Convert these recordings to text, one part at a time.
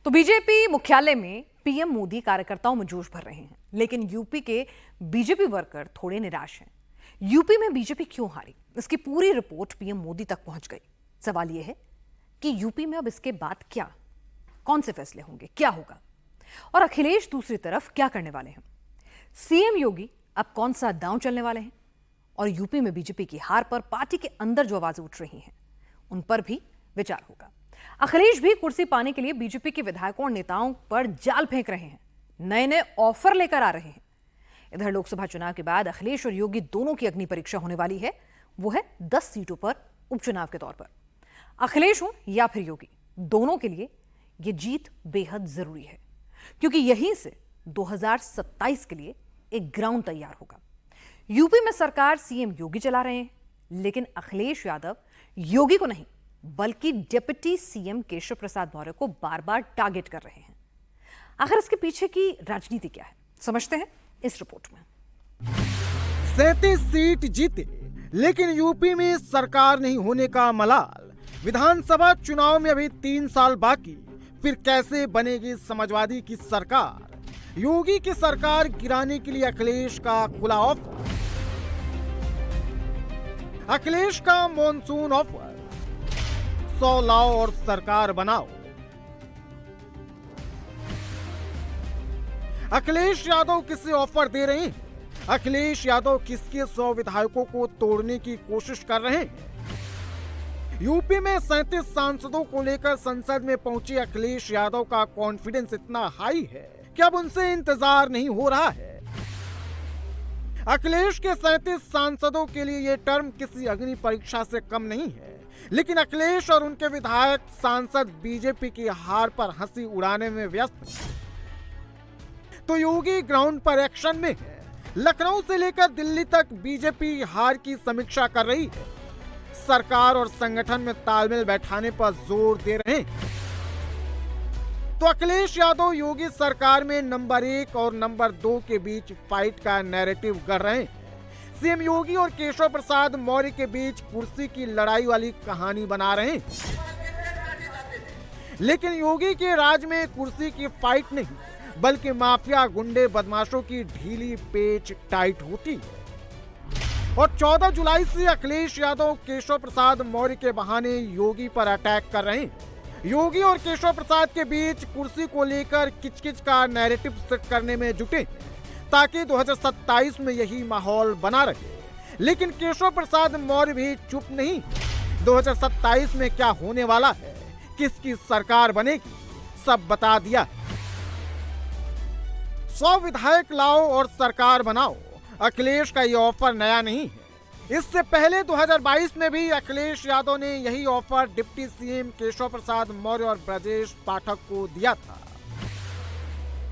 तो बीजेपी मुख्यालय में पीएम मोदी कार्यकर्ताओं में जोश भर रहे हैं, लेकिन यूपी के बीजेपी वर्कर थोड़े निराश हैं। यूपी में बीजेपी क्यों हारी, इसकी पूरी रिपोर्ट पीएम मोदी तक पहुंच गई। सवाल यह है कि यूपी में अब इसके बाद क्या, कौन से फैसले होंगे, क्या होगा, और अखिलेश दूसरी तरफ क्या करने वाले हैं। सीएम योगी अब कौन सा दांव चलने वाले हैं, और यूपी में बीजेपी की हार पर पार्टी के अंदर जो आवाजें उठ रही हैं उन पर भी विचार होगा। अखिलेश भी कुर्सी पाने के लिए बीजेपी के विधायकों और नेताओं पर जाल फेंक रहे हैं, नए नए ऑफर लेकर आ रहे हैं। इधर लोकसभा चुनाव के बाद अखिलेश और योगी दोनों की अग्नि परीक्षा होने वाली है, वो है 10 सीटों पर उपचुनाव के तौर पर। अखिलेश हो या फिर योगी, दोनों के लिए यह जीत बेहद जरूरी है, क्योंकि यहीं से 2027 के लिए एक ग्राउंड तैयार होगा। यूपी में सरकार सीएम योगी चला रहे हैं, लेकिन अखिलेश यादव योगी को नहीं बल्कि डिप्टी सीएम केशव प्रसाद मौर्य को बार बार टारगेट कर रहे हैं। आखिर इसके पीछे की राजनीति क्या है, समझते हैं इस रिपोर्ट में। 37 सीट जीते, लेकिन यूपी में सरकार नहीं होने का मलाल। विधानसभा चुनाव में अभी 3 साल बाकी, फिर कैसे बनेगी समाजवादी की सरकार। योगी की सरकार गिराने के लिए अखिलेश का खुला ऑफर, अखिलेश का मॉनसून ऑफर, 100 लाओ और सरकार बनाओ। अखिलेश यादव किसे ऑफर दे रहे हैं? अखिलेश यादव किसके 100 विधायकों को तोड़ने की कोशिश कर रहे हैं? यूपी में 37 सांसदों को लेकर संसद में पहुंचे अखिलेश यादव का कॉन्फिडेंस इतना हाई है कि अब उनसे इंतजार नहीं हो रहा है। अखिलेश के 37 सांसदों के लिए यह टर्म किसी अग्नि परीक्षा से कम नहीं है, लेकिन अखिलेश और उनके विधायक सांसद बीजेपी की हार पर हंसी उड़ाने में व्यस्त हैं। तो योगी ग्राउंड पर एक्शन में है। लखनऊ से लेकर दिल्ली तक बीजेपी हार की समीक्षा कर रही है, सरकार और संगठन में तालमेल बैठाने पर जोर दे रहे हैं। तो अखिलेश यादव योगी सरकार में नंबर 1 और नंबर 2 के बीच फाइट का नैरेटिव कर रहे हैं। सीएम योगी और केशव प्रसाद मौर्य के बीच कुर्सी की लड़ाई वाली कहानी बना रहे हैं। लेकिन योगी के राज में कुर्सी की फाइट नहीं, बल्कि माफिया गुंडे बदमाशों की ढीली पेच टाइट होती है। और 14 जुलाई से अखिलेश यादव केशव प्रसाद मौर्य के बहाने योगी पर अटैक कर रहे हैं। योगी और केशव प्रसाद के बीच कुर्सी को लेकर किचकिच का नैरेटिव सेट करने में जुटे, ताकि 2027 में यही माहौल बना रहे। लेकिन केशव प्रसाद मौर्य भी चुप नहीं। 2027 में क्या होने वाला है, किसकी सरकार बनेगी, सब बता दिया है। 100 विधायक लाओ और सरकार बनाओ, अखिलेश का ये ऑफर नया नहीं है। इससे पहले 2022 में भी अखिलेश यादव ने यही offer deputy CM Keshav Prasad Maurya और ब्रजेश पाठक को दिया था।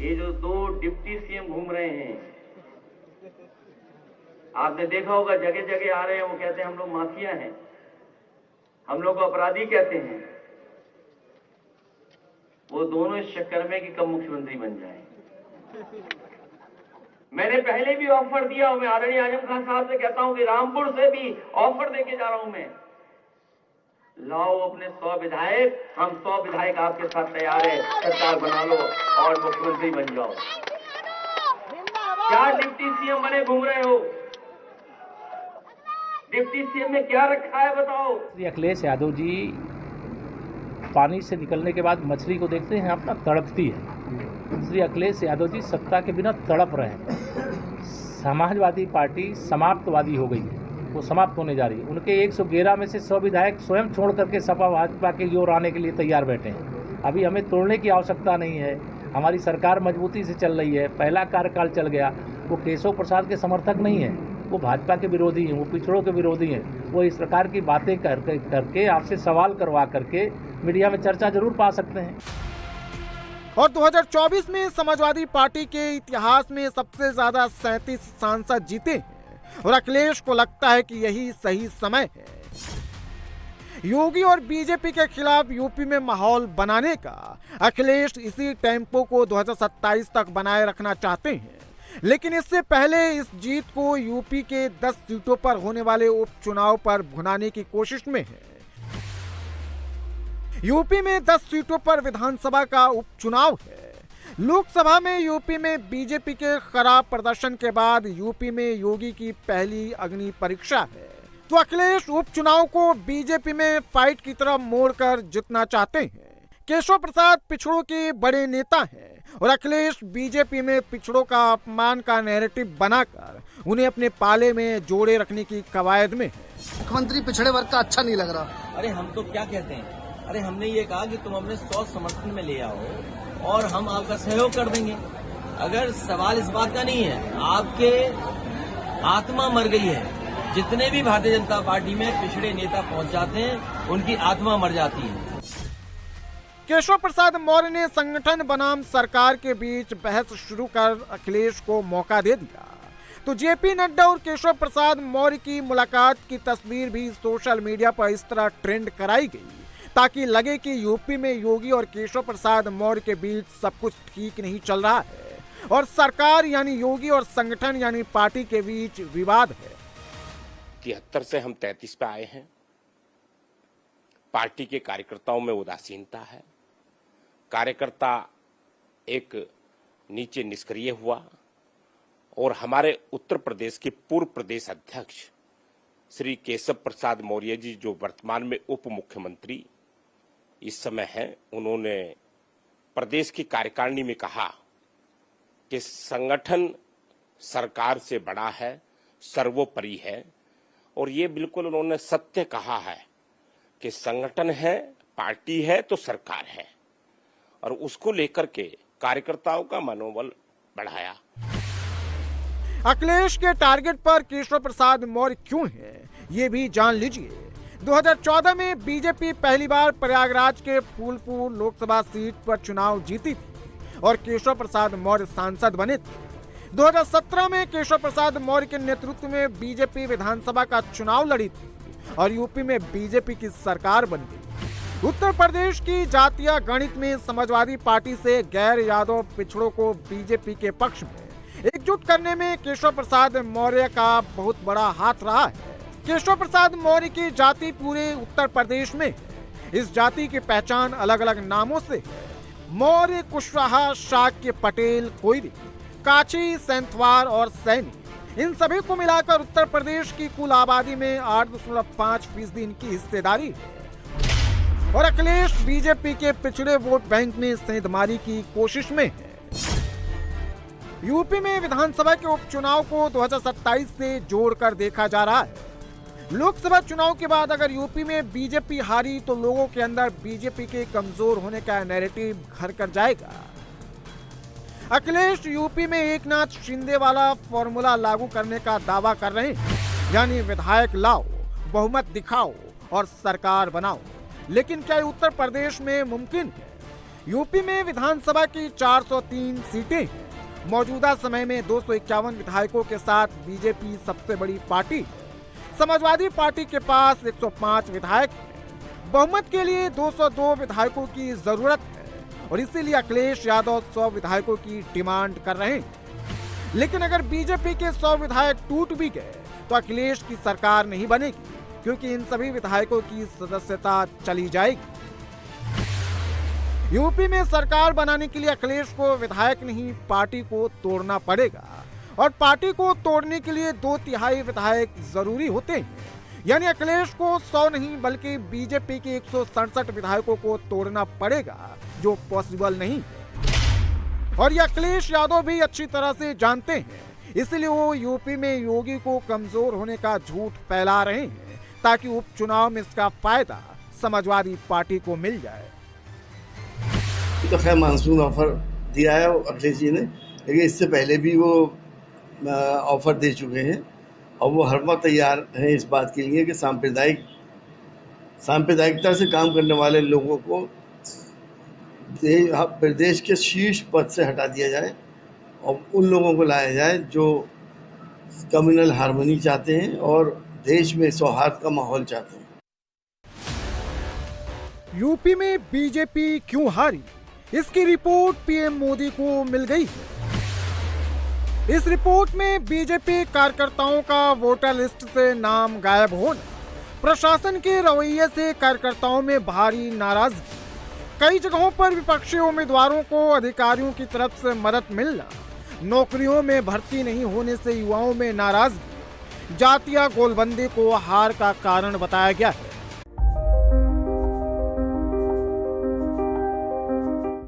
ये जो 2 डिप्टी सीएम घूम रहे हैं, आपने देखा होगा जगह जगह आ रहे हैं, वो कहते हैं हम लोग माफिया हैं, हम लोग को अपराधी कहते हैं। वो दोनों इस चक्कर में कि कब मुख्यमंत्री बन जाएं। मैंने पहले भी ऑफर दिया हूं, मैं आदरणीय आजम खान साहब से कहता हूं कि रामपुर से भी ऑफर देके जा रहा हूं मैं। लाओ अपने 100 विधायक, हम 100 विधायक आपके साथ तैयार है, सरकार बना लो और मुख्यमंत्री बन जाओ। क्या डिप्टी सीएम बने घूम रहे हो? डिप्टी सीएम में क्या रखा है बताओ। अखिलेश यादव जी पानी से निकलने के बाद मछली को देखते हैं अपना तड़पती है। श्री अखिलेश यादव जी सत्ता के बिना तड़प रहे हैं। समाजवादी पार्टी समाप्तवादी हो गई है, वो समाप्त होने जा रही है। उनके 111 में से 100 विधायक स्वयं छोड़ करके सपा भाजपा के ओर आने के लिए तैयार बैठे हैं। अभी हमें तोड़ने की आवश्यकता नहीं है, हमारी सरकार मजबूती से चल रही है। पहला कार्यकाल चल गया। वो केशव प्रसाद के समर्थक नहीं है, वो भाजपा के विरोधी हैं, वो पिछड़ों के विरोधी हैं। वो इस प्रकार की बातें करके आपसे सवाल करवा करके मीडिया में चर्चा जरूर पा सकते हैं। और 2024 में समाजवादी पार्टी के इतिहास में सबसे ज्यादा 37 सांसद जीते हैं, और अखिलेश को लगता है कि यही सही समय है योगी और बीजेपी के खिलाफ यूपी में माहौल बनाने का। अखिलेश इसी टेम्पो को 2027 तक बनाए रखना चाहते हैं, लेकिन इससे पहले इस जीत को यूपी के 10 सीटों पर होने वाले उपचुनाव पर भुनाने की कोशिश में है। यूपी में 10 सीटों पर विधानसभा का उपचुनाव है। लोकसभा में यूपी में बीजेपी के खराब प्रदर्शन के बाद यूपी में योगी की पहली अग्नि परीक्षा है। तो अखिलेश उपचुनाव को बीजेपी में फाइट की तरफ मोड़कर जितना चाहते हैं। केशव प्रसाद पिछड़ों के बड़े नेता हैं और अखिलेश बीजेपी में पिछड़ों का अपमान का नैरेटिव बनाकर उन्हें अपने पाले में जोड़े रखने की कवायद में है। मुख्यमंत्री पिछड़े वर्ग का अच्छा नहीं लग रहा। अरे हम तो क्या कहते हैं, अरे हमने ये कहा कि तुम अपने 100 समर्थन में ले आओ और हम आपका सहयोग कर देंगे। अगर सवाल इस बात का नहीं है, आपके आत्मा मर गई है। जितने भी भारतीय जनता पार्टी में पिछड़े नेता पहुंच जाते हैं, उनकी आत्मा मर जाती है। केशव प्रसाद मौर्य ने संगठन बनाम सरकार के बीच बहस शुरू कर अखिलेश को मौका दे दिया। तो जेपी नड्डा और केशव प्रसाद मौर्य की मुलाकात की तस्वीर भी सोशल मीडिया पर इस तरह ट्रेंड कराई गई ताकि लगे कि यूपी में योगी और केशव प्रसाद मौर्य के बीच सब कुछ ठीक नहीं चल रहा है और सरकार यानी योगी और संगठन यानी पार्टी के बीच विवाद है। 73 से हम 33 पे आए हैं। पार्टी के कार्यकर्ताओं में उदासीनता है। कार्यकर्ता एक नीचे निष्क्रिय हुआ और हमारे उत्तर प्रदेश के पूर्व प्रदेश अध्यक्ष श्री केशव प्रसाद मौर्य जी, जो वर्तमान में उप मुख्यमंत्री इस समय हैं, उन्होंने प्रदेश की कार्यकारिणी में कहा कि संगठन सरकार से बड़ा है, सर्वोपरि है। और ये बिल्कुल उन्होंने सत्य कहा है कि संगठन है, पार्टी है तो सरकार है, और उसको लेकर के कार्यकर्ताओं का मनोबल बढ़ाया। अखिलेश के टारगेट पर केशव प्रसाद मौर्य क्यों है, ये भी जान लीजिए। 2014 में बीजेपी पहली बार प्रयागराज के फूलपुर लोकसभा सीट पर चुनाव जीती थी और केशव प्रसाद मौर्य सांसद बने थे। 2017 में केशव प्रसाद मौर्य के नेतृत्व में बीजेपी विधानसभा का चुनाव लड़ी थी और यूपी में बीजेपी की सरकार बन गई। उत्तर प्रदेश की जातीय गणित में समाजवादी पार्टी से गैर यादव पिछड़ों को बीजेपी के पक्ष में एकजुट करने में केशव प्रसाद मौर्य का बहुत बड़ा हाथ रहा है। केशव प्रसाद मौर्य की जाति पूरे उत्तर प्रदेश में, इस जाति की पहचान अलग अलग नामों से मौर्य, कुशवाहा, शाक्य, पटेल, कोयरी, काची, सेंथवार और सैनी। इन सभी को मिलाकर उत्तर प्रदेश की कुल आबादी में 8.5% इनकी हिस्सेदारी है और अखिलेश बीजेपी के पिछड़े वोट बैंक में सेंधमारी की कोशिश में है। यूपी में विधानसभा के उपचुनाव को 2027 से जोड़कर देखा जा रहा है। लोकसभा चुनाव के बाद अगर यूपी में बीजेपी हारी तो लोगों के अंदर बीजेपी के कमजोर होने का नैरेटिव घर कर जाएगा। अखिलेश यूपी में एकनाथ शिंदे वाला फॉर्मूला लागू करने का दावा कर रहे हैं, यानी विधायक लाओ, बहुमत दिखाओ और सरकार बनाओ। लेकिन क्या उत्तर प्रदेश में मुमकिन है? यूपी में विधानसभा की 403 सीटें हैं। मौजूदा समय में 251 विधायकों के साथ बीजेपी सबसे बड़ी पार्टी है। समाजवादी पार्टी के पास 105 विधायक हैं। बहुमत के लिए 202 विधायकों की जरूरत है और इसीलिए अखिलेश यादव 100 विधायकों की डिमांड कर रहे हैं। लेकिन अगर बीजेपी के 100 विधायक टूट भी गए तो अखिलेश की सरकार नहीं बनेगी, क्योंकि इन सभी विधायकों की सदस्यता चली जाएगी। यूपी में सरकार बनाने के लिए अखिलेश को विधायक नहीं, पार्टी को तोड़ना पड़ेगा और पार्टी को तोड़ने के लिए 2/3 विधायक जरूरी होते हैं। यानी अखिलेश को 100 नहीं बल्कि बीजेपी के 167 विधायकों को तोड़ना पड़ेगा, जो पॉसिबल नहीं है। और ये अखिलेश यादव भी अच्छी तरह से जानते हैं, इसलिए वो यूपी में योगी को कमजोर होने का झूठ फैला रहे हैं ताकि उपचुनाव में इसका फायदा समाजवादी पार्टी को मिल जाए। तो खैर मानसून ऑफर दिया है अखिलेश जी ने, लेकिन इससे पहले भी वो ऑफर दे चुके हैं और वो हर वक्त तैयार हैं इस बात के लिए कि सांप्रदायिकता से काम करने वाले लोगों को प्रदेश के शीर्ष पद से हटा दिया जाए और उन लोगों को लाया जाए जो कम्युनल हार्मनी चाहते हैं और देश में सौहार्द का माहौल चाहते हैं। यूपी में बीजेपी क्यों हारी, इसकी रिपोर्ट पीएम मोदी को मिल गई है। इस रिपोर्ट में बीजेपी कार्यकर्ताओं का वोटर लिस्ट से नाम गायब होना, प्रशासन के रवैये से कार्यकर्ताओं में भारी नाराजगी। कई जगहों पर विपक्षी उम्मीदवारों को अधिकारियों की तरफ से मदद मिलना, नौकरियों में भर्ती नहीं होने से युवाओं में नाराजगी, जातीय गोलबंदी को हार का कारण बताया गया है।